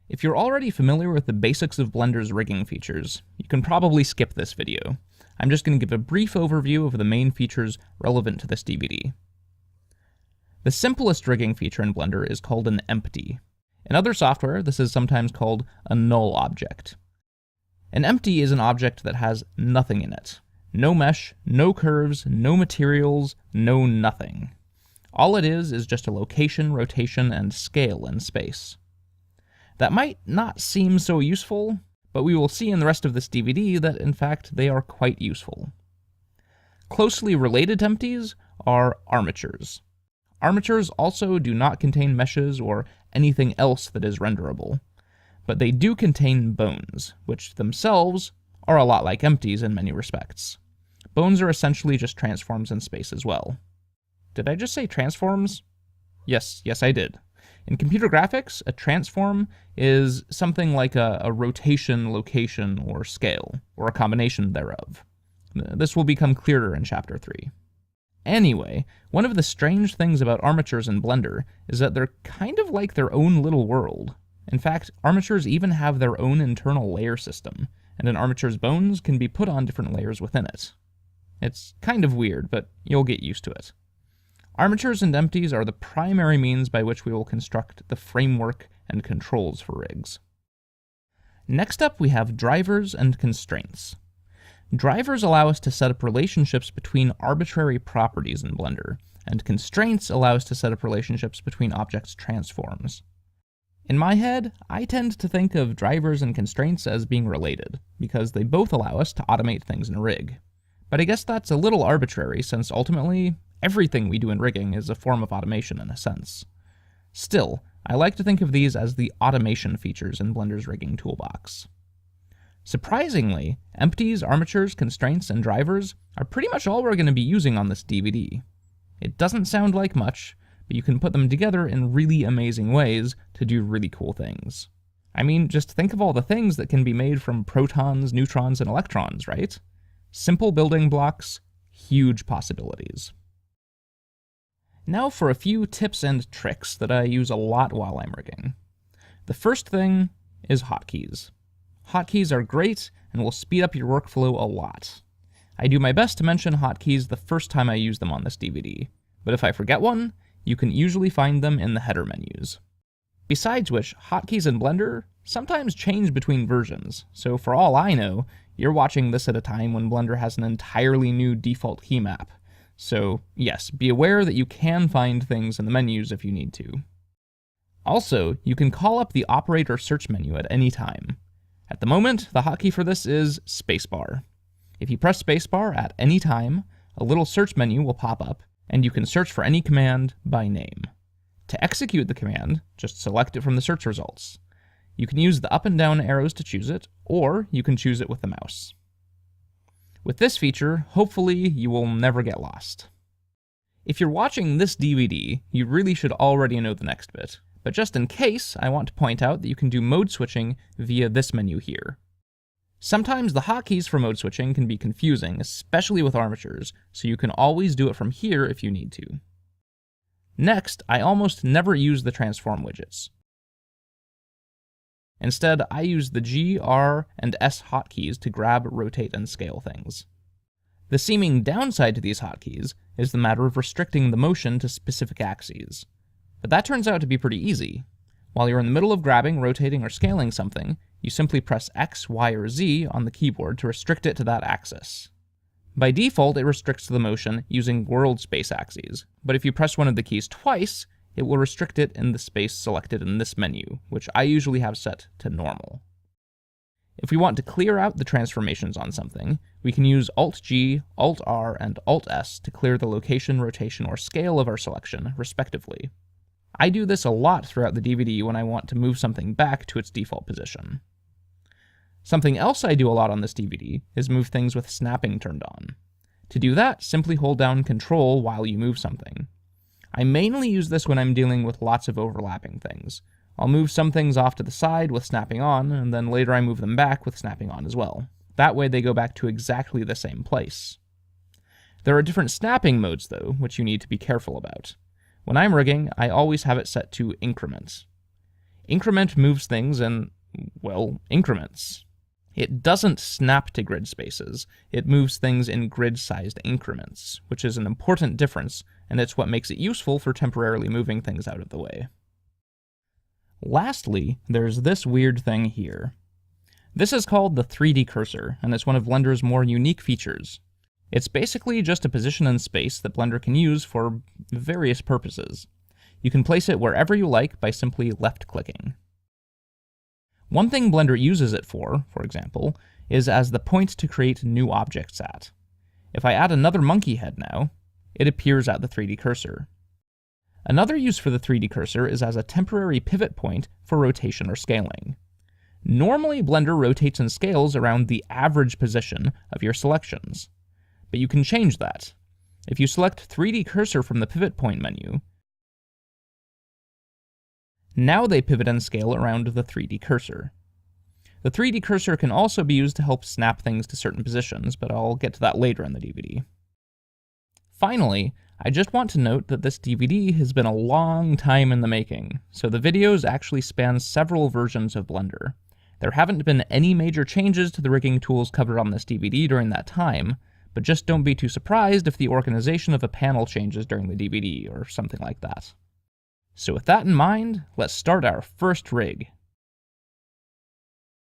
If you're already familiar with the basics of Blender's rigging features, you can probably skip this video. I'm just going to give a brief overview of the main features relevant to this DVD. The simplest rigging feature in Blender is called an empty. In other software, this is sometimes called a null object. An empty is an object that has nothing in it. No mesh, no curves, no materials, no nothing. All it is just a location, rotation, and scale in space. That might not seem so useful, but we will see in the rest of this DVD that in fact they are quite useful. Closely related to empties are armatures. Armatures also do not contain meshes or anything else that is renderable, but they do contain bones, which themselves are a lot like empties in many respects. Bones are essentially just transforms in space as well. Did I just say transforms? Yes, I did. In computer graphics, a transform is something like a rotation, location, or scale, or a combination thereof. This will become clearer in Chapter 3. Anyway, one of the strange things about armatures in Blender is that they're kind of like their own little world. In fact, armatures even have their own internal layer system, and an armature's bones can be put on different layers within it. It's kind of weird, but you'll get used to it. Armatures and empties are the primary means by which we will construct the framework and controls for rigs. Next up, we have drivers and constraints. Drivers allow us to set up relationships between arbitrary properties in Blender, and constraints allow us to set up relationships between objects' transforms. In my head, I tend to think of drivers and constraints as being related, because they both allow us to automate things in a rig. But I guess that's a little arbitrary, since ultimately, everything we do in rigging is a form of automation in a sense. Still, I like to think of these as the automation features in Blender's rigging toolbox. Surprisingly, empties, armatures, constraints, and drivers are pretty much all we're going to be using on this DVD. It doesn't sound like much, but you can put them together in really amazing ways to do really cool things. I mean, just think of all the things that can be made from protons, neutrons, and electrons, right? Simple building blocks, huge possibilities. Now for a few tips and tricks that I use a lot while I'm rigging. The first thing is hotkeys. Hotkeys are great and will speed up your workflow a lot. I do my best to mention hotkeys the first time I use them on this DVD, but if I forget one, you can usually find them in the header menus. Besides which, hotkeys in Blender sometimes change between versions, so for all I know, you're watching this at a time when Blender has an entirely new default key map. So yes, be aware that you can find things in the menus if you need to. Also, you can call up the operator search menu at any time. At the moment, the hotkey for this is spacebar. If you press spacebar at any time, a little search menu will pop up, and you can search for any command by name. To execute the command, just select it from the search results. You can use the up and down arrows to choose it, or you can choose it with the mouse. With this feature, hopefully you will never get lost. If you're watching this DVD, you really should already know the next bit, but just in case, I want to point out that you can do mode switching via this menu here. Sometimes the hotkeys for mode switching can be confusing, especially with armatures, so you can always do it from here if you need to. Next, I almost never use the transform widgets. Instead, I use the G, R, and S hotkeys to grab, rotate, and scale things. The seeming downside to these hotkeys is the matter of restricting the motion to specific axes. But that turns out to be pretty easy. While you're in the middle of grabbing, rotating, or scaling something, you simply press X, Y, or Z on the keyboard to restrict it to that axis. By default, it restricts the motion using world space axes, but if you press one of the keys twice, it will restrict it in the space selected in this menu, which I usually have set to normal. If we want to clear out the transformations on something, we can use Alt-G, Alt-R, and Alt-S to clear the location, rotation, or scale of our selection, respectively. I do this a lot throughout the DVD when I want to move something back to its default position. Something else I do a lot on this DVD is move things with snapping turned on. To do that, simply hold down Control while you move something. I mainly use this when I'm dealing with lots of overlapping things. I'll move some things off to the side with snapping on, and then later I move them back with snapping on as well. That way they go back to exactly the same place. There are different snapping modes though, which you need to be careful about. When I'm rigging, I always have it set to increment. Increment moves things in, well, increments. It doesn't snap to grid spaces, it moves things in grid-sized increments, which is an important difference, and it's what makes it useful for temporarily moving things out of the way. Lastly, there's this weird thing here. This is called the 3D cursor, and it's one of Blender's more unique features. It's basically just a position in space that Blender can use for various purposes. You can place it wherever you like by simply left-clicking. One thing Blender uses it for example, is as the point to create new objects at. If I add another monkey head now, it appears at the 3D cursor. Another use for the 3D cursor is as a temporary pivot point for rotation or scaling. Normally, Blender rotates and scales around the average position of your selections, but you can change that. If you select 3D cursor from the pivot point menu, now they pivot and scale around the 3D cursor. The 3D cursor can also be used to help snap things to certain positions, but I'll get to that later in the DVD. Finally, I just want to note that this DVD has been a long time in the making, so the videos actually span several versions of Blender. There haven't been any major changes to the rigging tools covered on this DVD during that time, but just don't be too surprised if the organization of a panel changes during the DVD or something like that. So with that in mind, let's start our first rig.